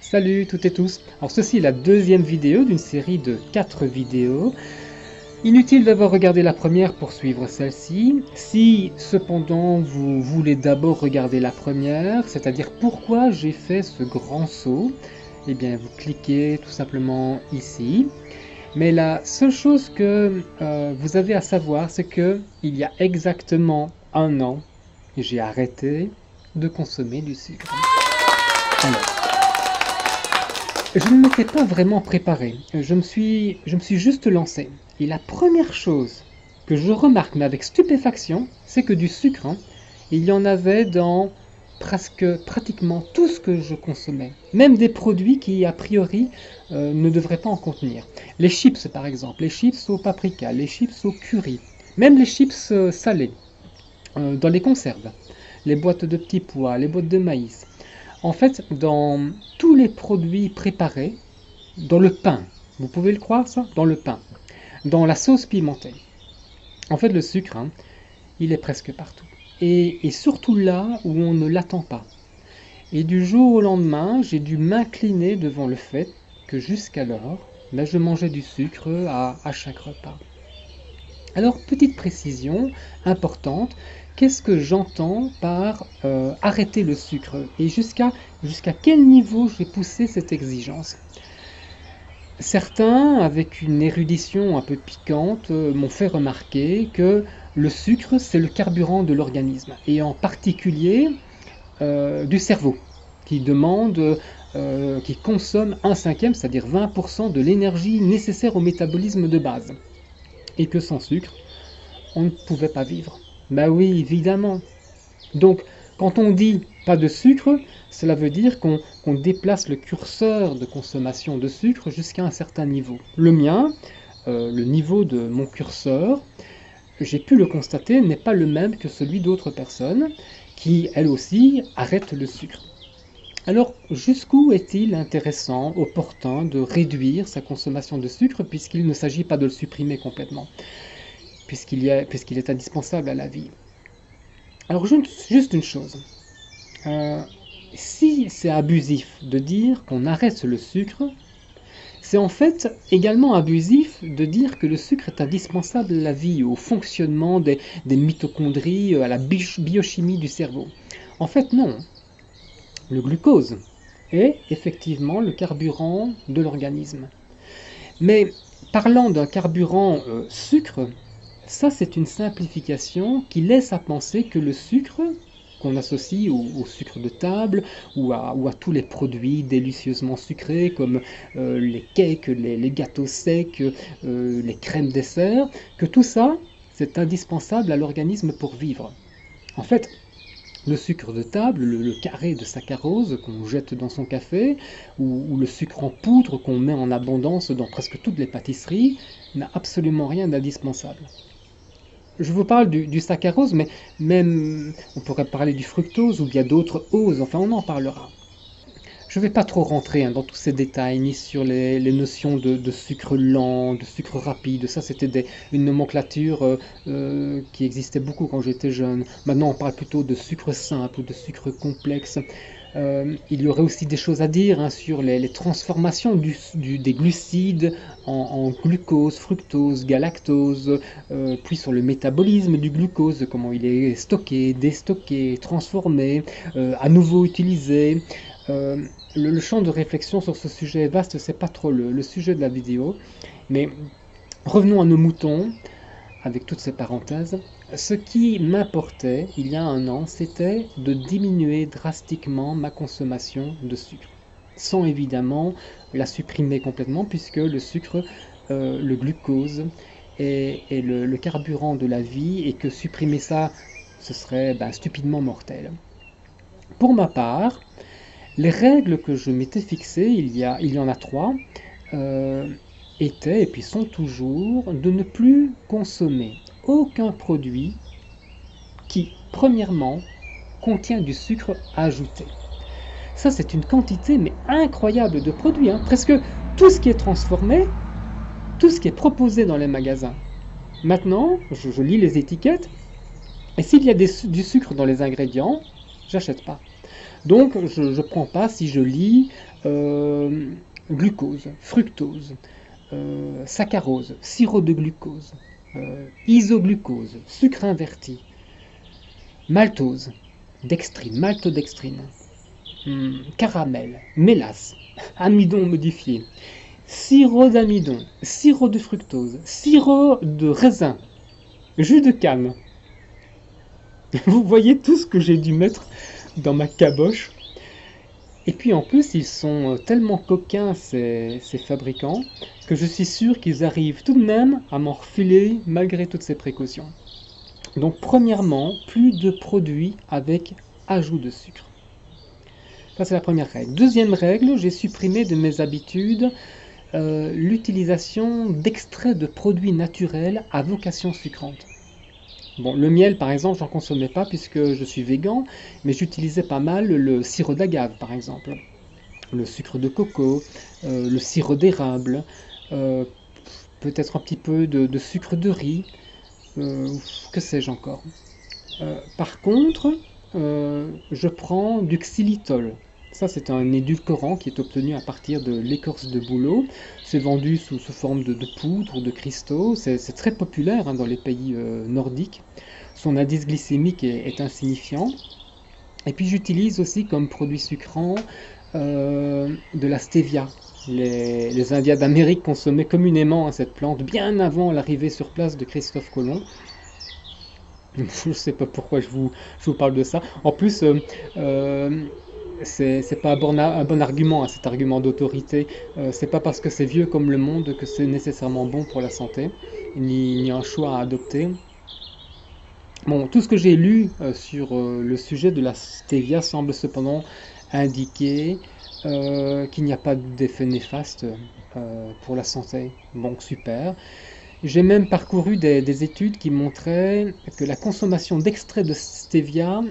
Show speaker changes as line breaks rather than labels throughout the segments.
Salut toutes et tous. Alors ceci est la deuxième vidéo d'une série de 4 vidéos. Inutile d'avoir regardé la première pour suivre celle-ci. Si cependant vous voulez d'abord regarder la première, c'est-à-dire pourquoi j'ai fait ce grand saut, eh bien vous cliquez tout simplement ici. Mais la seule chose que vous avez à savoir, c'est que il y a exactement un an, j'ai arrêté de consommer du sucre. Alors, je ne m'étais pas vraiment préparé, je me suis juste lancé. Et la première chose que je remarque, mais avec stupéfaction, c'est que du sucre, il y en avait dans pratiquement tout ce que je consommais. Même des produits qui, a priori, ne devraient pas en contenir. Les chips, par exemple, les chips au paprika, les chips au curry, même les chips salés, dans les conserves, les boîtes de petits pois, les boîtes de maïs. En fait, dans tous les produits préparés, dans le pain, vous pouvez le croire ça? Dans le pain, dans la sauce pimentée. En fait, le sucre, il est presque partout. Et surtout là où on ne l'attend pas. Et du jour au lendemain, j'ai dû m'incliner devant le fait que jusqu'alors, je mangeais du sucre à chaque repas. Alors, petite précision importante, qu'est-ce que j'entends par arrêter le sucre? Et jusqu'à quel niveau j'ai poussé cette exigence? Certains, avec une érudition un peu piquante, m'ont fait remarquer que le sucre, c'est le carburant de l'organisme, et en particulier du cerveau, qui demande, qui consomme 1/5, c'est-à-dire 20% de l'énergie nécessaire au métabolisme de base. Et que sans sucre, on ne pouvait pas vivre. Ben oui, évidemment. Donc, quand on dit pas de sucre, cela veut dire qu'on déplace le curseur de consommation de sucre jusqu'à un certain niveau. Le mien, le niveau de mon curseur, j'ai pu le constater, n'est pas le même que celui d'autres personnes qui, elles aussi, arrêtent le sucre. Alors, jusqu'où est-il intéressant, opportun de réduire sa consommation de sucre puisqu'il ne s'agit pas de le supprimer complètement, puisqu'il est indispensable à la vie? Alors, juste une chose. Si c'est abusif de dire qu'on arrête le sucre, c'est en fait également abusif de dire que le sucre est indispensable à la vie, au fonctionnement des mitochondries, à la biochimie du cerveau. En fait, non. Le glucose est effectivement le carburant de l'organisme. Mais parlant d'un carburant sucre, ça c'est une simplification qui laisse à penser que le sucre, qu'on associe au sucre de table ou à tous les produits délicieusement sucrés comme les cakes, les gâteaux secs, les crèmes dessert, que tout ça c'est indispensable à l'organisme pour vivre. En fait, le sucre de table, le carré de saccharose qu'on jette dans son café, ou le sucre en poudre qu'on met en abondance dans presque toutes les pâtisseries, n'a absolument rien d'indispensable. Je vous parle du saccharose, mais même on pourrait parler du fructose ou bien d'autres oses, enfin on en parlera. Je ne vais pas trop rentrer dans tous ces détails, ni sur les notions de sucre lent, de sucre rapide. Ça, c'était une nomenclature qui existait beaucoup quand j'étais jeune. Maintenant, on parle plutôt de sucre simple ou de sucre complexe. Il y aurait aussi des choses à dire sur les transformations des glucides en glucose, fructose, galactose, puis sur le métabolisme du glucose, comment il est stocké, déstocké, transformé, à nouveau utilisé. Le champ de réflexion sur ce sujet est vaste, c'est pas trop le sujet de la vidéo, mais revenons à nos moutons, avec toutes ces parenthèses. Ce qui m'importait il y a un an, c'était de diminuer drastiquement ma consommation de sucre, sans évidemment la supprimer complètement, puisque le sucre, le glucose, est le carburant de la vie, et que supprimer ça, ce serait stupidement mortel. Pour ma part, les règles que je m'étais fixées, il y en a 3, étaient et puis sont toujours de ne plus consommer aucun produit qui, premièrement, contient du sucre ajouté. Ça, c'est une quantité mais incroyable de produits. Presque tout ce qui est transformé, tout ce qui est proposé dans les magasins. Maintenant, je lis les étiquettes, et s'il y a du sucre dans les ingrédients, j'achète pas. Donc je ne prends pas, si je lis, glucose, fructose, saccharose, sirop de glucose, isoglucose, sucre inverti, maltose, dextrine, maltodextrine, caramel, mélasse, amidon modifié, sirop d'amidon, sirop de fructose, sirop de raisin, jus de canne. Vous voyez tout ce que j'ai dû mettre dans ma caboche. Et puis en plus, ils sont tellement coquins, ces fabricants, que je suis sûr qu'ils arrivent tout de même à m'en refiler malgré toutes ces précautions. Donc premièrement, plus de produits avec ajout de sucre. Ça c'est la première règle. Deuxième règle, j'ai supprimé de mes habitudes l'utilisation d'extraits de produits naturels à vocation sucrante. Bon, le miel, par exemple, j'en consommais pas puisque je suis végan, mais j'utilisais pas mal le sirop d'agave, par exemple, le sucre de coco, le sirop d'érable, euh, peut-être un petit peu de sucre de riz, que sais-je encore. Par contre, je prends du xylitol. Ça, c'est un édulcorant qui est obtenu à partir de l'écorce de bouleau. C'est vendu sous forme de poudre ou de cristaux. C'est très populaire dans les pays nordiques. Son indice glycémique est insignifiant. Et puis j'utilise aussi comme produit sucrant de la stevia. Les Indiens d'Amérique consommaient communément cette plante bien avant l'arrivée sur place de Christophe Colomb. Je ne sais pas pourquoi je vous parle de ça. En plus, c'est pas un bon argument, cet argument d'autorité. C'est pas parce que c'est vieux comme le monde que c'est nécessairement bon pour la santé, ni un choix à adopter. Bon, tout ce que j'ai lu sur le sujet de la stevia semble cependant indiquer qu'il n'y a pas d'effet néfaste pour la santé. Donc super. J'ai même parcouru des études qui montraient que la consommation d'extrait de stevia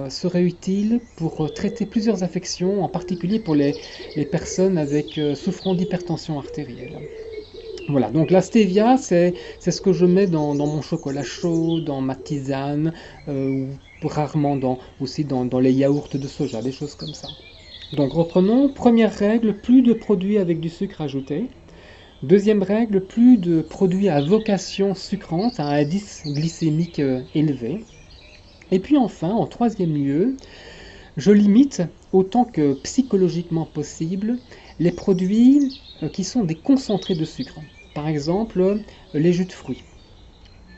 serait utile pour traiter plusieurs affections, en particulier pour les personnes souffrant d'hypertension artérielle. Voilà, donc la stevia, c'est ce que je mets dans mon chocolat chaud, dans ma tisane, ou rarement aussi dans les yaourts de soja, des choses comme ça. Donc reprenons, première règle, plus de produits avec du sucre ajouté. Deuxième règle, plus de produits à vocation sucrante, à indice glycémique élevé. Et puis enfin, en troisième lieu, je limite autant que psychologiquement possible les produits qui sont des concentrés de sucre. Par exemple, les jus de fruits.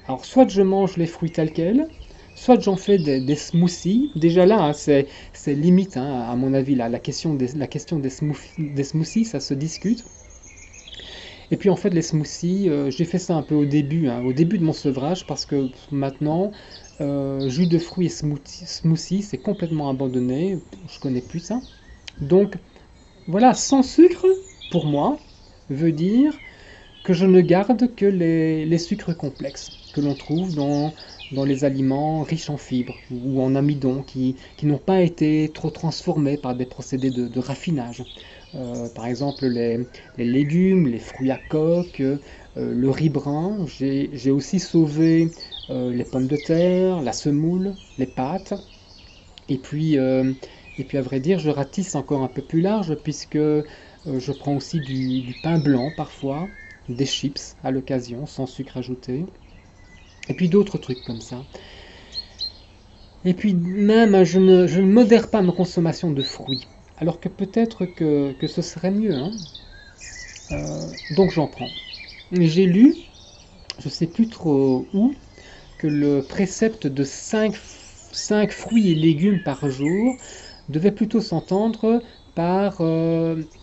Alors soit je mange les fruits tels quels, soit j'en fais des smoothies. Déjà là, c'est limite, à mon avis, la question des smoothies, ça se discute. Et puis en fait les smoothies, j'ai fait ça un peu au début de mon sevrage, parce que maintenant, jus de fruits et smoothie, c'est complètement abandonné, je connais plus ça. Donc voilà, sans sucre, pour moi, veut dire que je ne garde que les sucres complexes que l'on trouve dans les aliments riches en fibres ou en amidon qui n'ont pas été trop transformés par des procédés de raffinage. Par exemple, les légumes, les fruits à coque, le riz brun. J'ai aussi sauvé les pommes de terre, la semoule, les pâtes. Et puis, à vrai dire, je ratisse encore un peu plus large puisque je prends aussi du pain blanc parfois, des chips à l'occasion, sans sucre ajouté. Et puis d'autres trucs comme ça. Et puis même, je ne modère pas ma consommation de fruits. Alors que peut-être que ce serait mieux. Donc j'en prends. J'ai lu, je ne sais plus trop où, que le précepte de 5 fruits et légumes par jour devait plutôt s'entendre par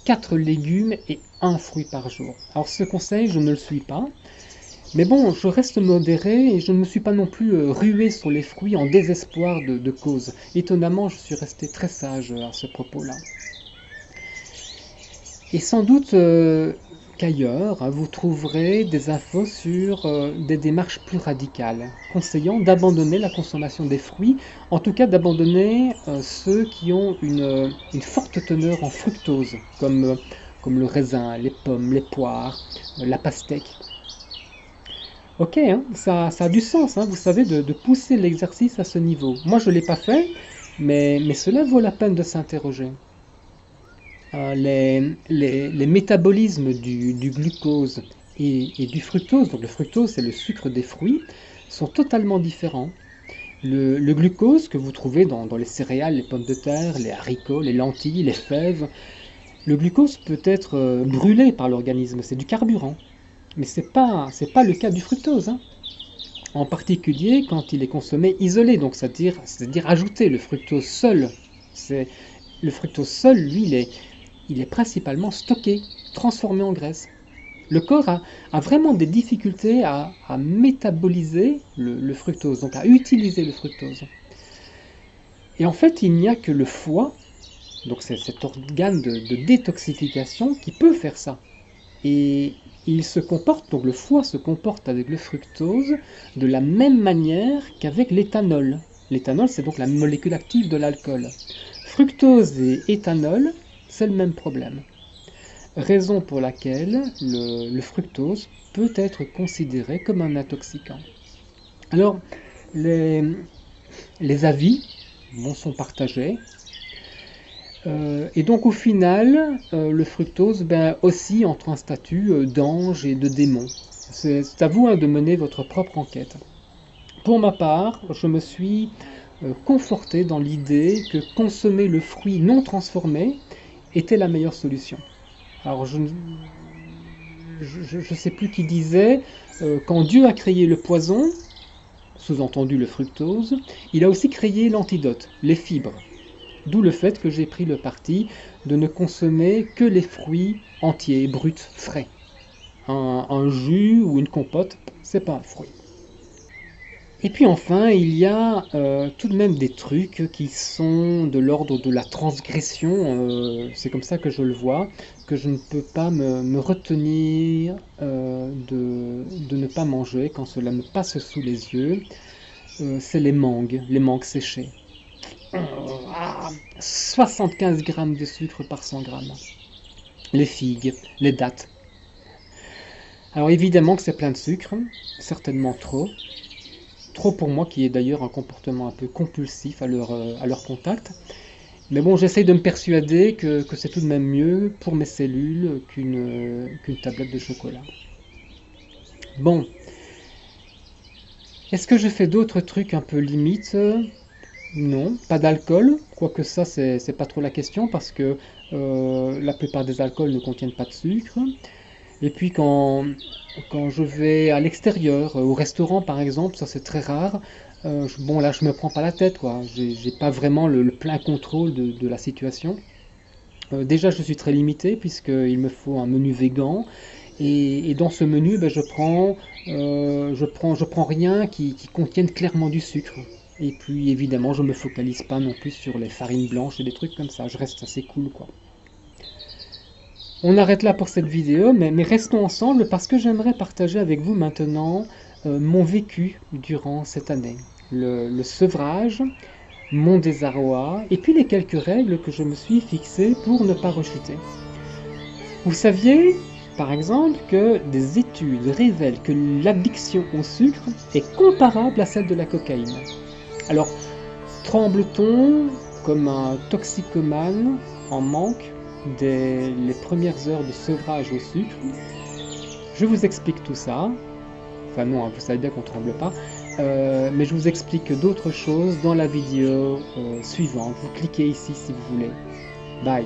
4 légumes et 1 fruit par jour. Alors ce conseil, je ne le suis pas. Mais bon, je reste modéré et je ne me suis pas non plus rué sur les fruits en désespoir de cause. Étonnamment, je suis resté très sage à ce propos-là. Et sans doute qu'ailleurs, vous trouverez des infos sur des démarches plus radicales, conseillant d'abandonner la consommation des fruits, en tout cas d'abandonner ceux qui ont une forte teneur en fructose, comme le raisin, les pommes, les poires, la pastèque. Ok, ça a du sens, vous savez, de pousser l'exercice à ce niveau. Moi, je ne l'ai pas fait, mais cela vaut la peine de s'interroger. Les métabolismes du glucose et du fructose, donc le fructose c'est le sucre des fruits, sont totalement différents. Le glucose que vous trouvez dans les céréales, les pommes de terre, les haricots, les lentilles, les fèves, le glucose peut être brûlé par l'organisme, c'est du carburant. Mais c'est pas le cas du fructose, hein. En particulier quand il est consommé isolé, donc c'est-à-dire ajouté. Le fructose seul, lui, il est principalement stocké, transformé en graisse. Le corps a vraiment des difficultés à métaboliser le fructose, donc à utiliser le fructose. Et en fait, il n'y a que le foie, donc c'est cet organe de détoxification qui peut faire ça. Et il se comporte, donc le foie se comporte avec le fructose de la même manière qu'avec l'éthanol. L'éthanol, c'est donc la molécule active de l'alcool. Fructose et éthanol, c'est le même problème. Raison pour laquelle le fructose peut être considéré comme un intoxicant. Alors, les avis sont partagés. Et donc au final, le fructose oscille entre un statut d'ange et de démon. C'est à vous de mener votre propre enquête. Pour ma part, je me suis conforté dans l'idée que consommer le fruit non transformé était la meilleure solution. Alors je ne sais plus qui disait, quand Dieu a créé le poison, sous-entendu le fructose, il a aussi créé l'antidote, les fibres. D'où le fait que j'ai pris le parti de ne consommer que les fruits entiers, bruts, frais. Un jus ou une compote, c'est pas un fruit. Et puis enfin, il y a tout de même des trucs qui sont de l'ordre de la transgression, c'est comme ça que je le vois, que je ne peux pas me retenir de ne pas manger quand cela me passe sous les yeux. C'est les mangues séchées. 75 grammes de sucre par 100 grammes. Les figues, les dattes. Alors évidemment que c'est plein de sucre, certainement trop. Trop pour moi qui ai d'ailleurs un comportement un peu compulsif à leur contact. Mais bon, j'essaye de me persuader que c'est tout de même mieux pour mes cellules qu'une tablette de chocolat. Bon. Est-ce que je fais d'autres trucs un peu limites ? Non, pas d'alcool, quoique ça c'est pas trop la question parce que la plupart des alcools ne contiennent pas de sucre. Et puis quand je vais à l'extérieur, au restaurant par exemple, ça c'est très rare, bon là je me prends pas la tête quoi, j'ai pas vraiment le plein contrôle de la situation. Déjà je suis très limité puisqu'il me faut un menu végan et dans ce menu je prends rien qui contienne clairement du sucre. Et puis évidemment je me focalise pas non plus sur les farines blanches et des trucs comme ça, je reste assez cool quoi. On arrête là pour cette vidéo, mais restons ensemble parce que j'aimerais partager avec vous maintenant mon vécu durant cette année. Le sevrage, mon désarroi, et puis les quelques règles que je me suis fixées pour ne pas rechuter. Vous saviez, par exemple, que des études révèlent que l'addiction au sucre est comparable à celle de la cocaïne. Alors, tremble-t-on comme un toxicomane en manque dès les premières heures de sevrage au sucre? Je vous explique tout ça. Enfin non, vous savez bien qu'on ne tremble pas. Mais je vous explique d'autres choses dans la vidéo suivante. Vous cliquez ici si vous voulez. Bye.